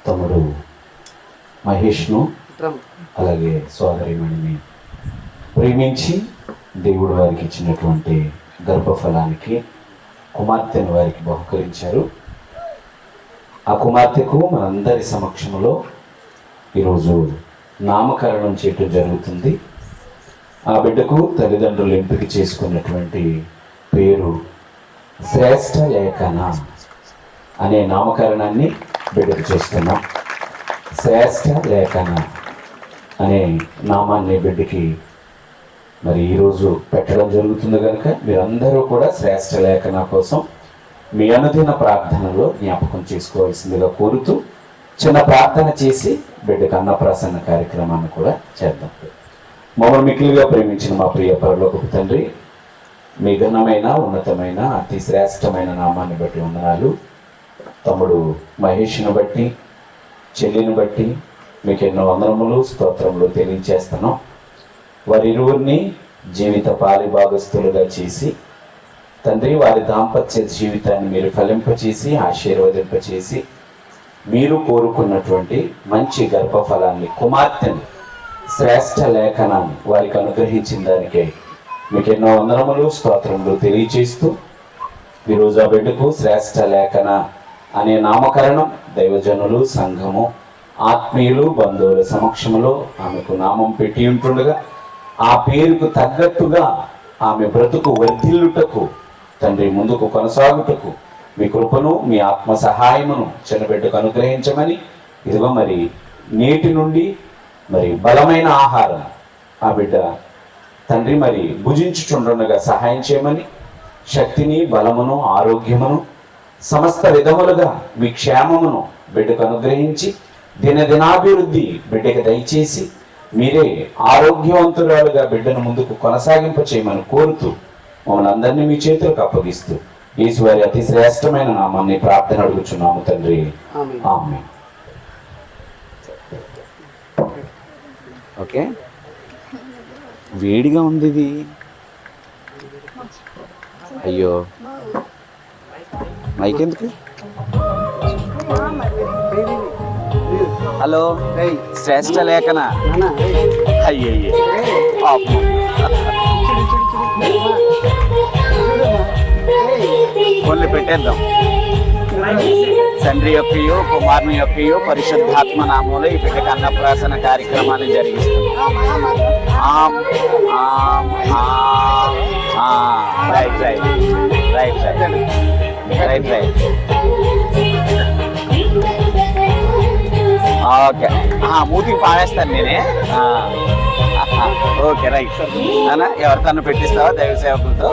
తమ్ముడు మహేష్ను అలాగే సోదరిమణిని ప్రేమించి దేవుడు వారికి ఇచ్చినటువంటి గర్భఫలానికి కుమార్తెను వారికి బహుకరించారు. ఆ కుమార్తెకు మనందరి సమక్షంలో ఈరోజు నామకరణం చేయటం జరుగుతుంది. ఆ బిడ్డకు తల్లిదండ్రులు ఎంపిక చేసుకున్నటువంటి పేరు శ్రేష్ఠ లేఖన అనే నామకరణాన్ని బిడ్డకు చేస్తున్నాం. శ్రేష్ఠ లేఖన అనే నామాన్ని బిడ్డకి మరి ఈరోజు పెట్టడం జరుగుతుంది కనుక మీరందరూ కూడా శ్రేష్ఠ లేఖన కోసం మీ అనుదిన ప్రార్థనలో జ్ఞాపకం చేసుకోవాల్సిందిగా కోరుతూ చిన్న ప్రార్థన చేసి బిడ్డకు అన్నప్రాసన్న కార్యక్రమాన్ని కూడా చేద్దాం. మమ్మల్ని మిక్కిలిగా ప్రేమించిన మా ప్రియ పరలోకపు తండ్రి, మీ ఘనమైన ఉన్నతమైన అతి శ్రేష్టమైన నామాన్ని బట్టి వందనాలు. తమ్ముడు మహేష్ను బట్టి చెల్లిని బట్టి మీకు ఎన్నో వందనములు స్తోత్రములు తెలియజేస్తున్నాం. వారిరువురిని జీవిత పాలిభాగస్తులుగా చేసి తండ్రి వారి దాంపత్య జీవితాన్ని మీరు ఫలింపచేసి ఆశీర్వదింపచేసి మీరు కోరుకున్నటువంటి మంచి గర్భఫలాన్ని కుమార్తెని శ్రేష్ఠ లేఖనాన్ని వారికి అనుగ్రహించిన దానికే మీకు ఎన్నో వందనములు స్తోత్రములు తెలియజేస్తూ ఈరోజు ఆ బిడ్డకు శ్రేష్ఠ లేఖన అనే నామకరణం దైవజనులు సంఘము ఆత్మీయులు బంధువుల సమక్షంలో ఆమెకు నామం పెట్టి ఉంటుండగా ఆ పేరుకు తగ్గట్టుగా ఆమె బ్రతుకు వర్ధిల్లుటకు తండ్రి ముందుకు కొనసాగుటకు మీ కృపను మీ ఆత్మ సహాయమును చిన్నబిడ్డకు అనుగ్రహించమని ఇదిగో మరి నేటి నుండి మరి బలమైన ఆహారం ఆ బిడ్డ తండ్రి మరి భుజించుచుండగా సహాయం చేయమని శక్తిని బలమును ఆరోగ్యమును సమస్త విధములుగా మీ క్షేమమును బిడ్డకు అనుగ్రహించి దినదినాభివృద్ధి బిడ్డకి దయచేసి మీరే ఆరోగ్యవంతురాలుగా బిడ్డను ముందుకు కొనసాగింప చేయమని కోరుతూ మమ్మల్ని అందరినీ మీ చేతులకు అప్పగిస్తూ యేసు వారి అతి శ్రేష్టమైన నామాన్ని ప్రార్థన అడుగుచున్నాము తండ్రి, ఆమేన్. ఓకే, వేడిగా ఉంది ఇది. అయ్యో మైక్ ఎందుకు? హలో శ్రేష్ఠ లేఖన అయ్యయ్యే కొన్ని పెట్టేద్దాం. తండ్రి యొక్కయో కుమారుని యొక్కయో పరిశుద్ధాత్మ నామంలో ఈ బిడ్డకు అన్నప్రాసన కార్యక్రమాన్ని జరిగిస్తున్నాం. Right right right right right right okay, మూతికి పాడేస్తాను నేనే. ఓకే రైట్ అన్నా, ఎవరికన్నా పెట్టిస్తావా దైవ సేవకులతో?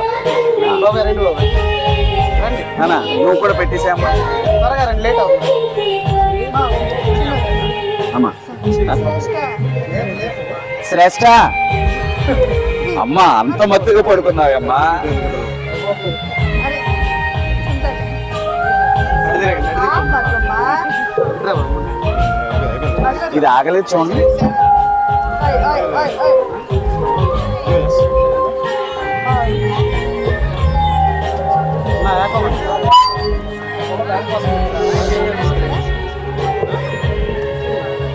అన్నా నువ్వు కూడా పెట్టేసామ్మా, త్వరగా రండి, లేట్ అవుతుంది అమ్మా. శ్రేష్ఠ అమ్మా, అంత మత్తుగా పడుకున్నావమ్మా. ఇది ఆగలేదు చూడండి.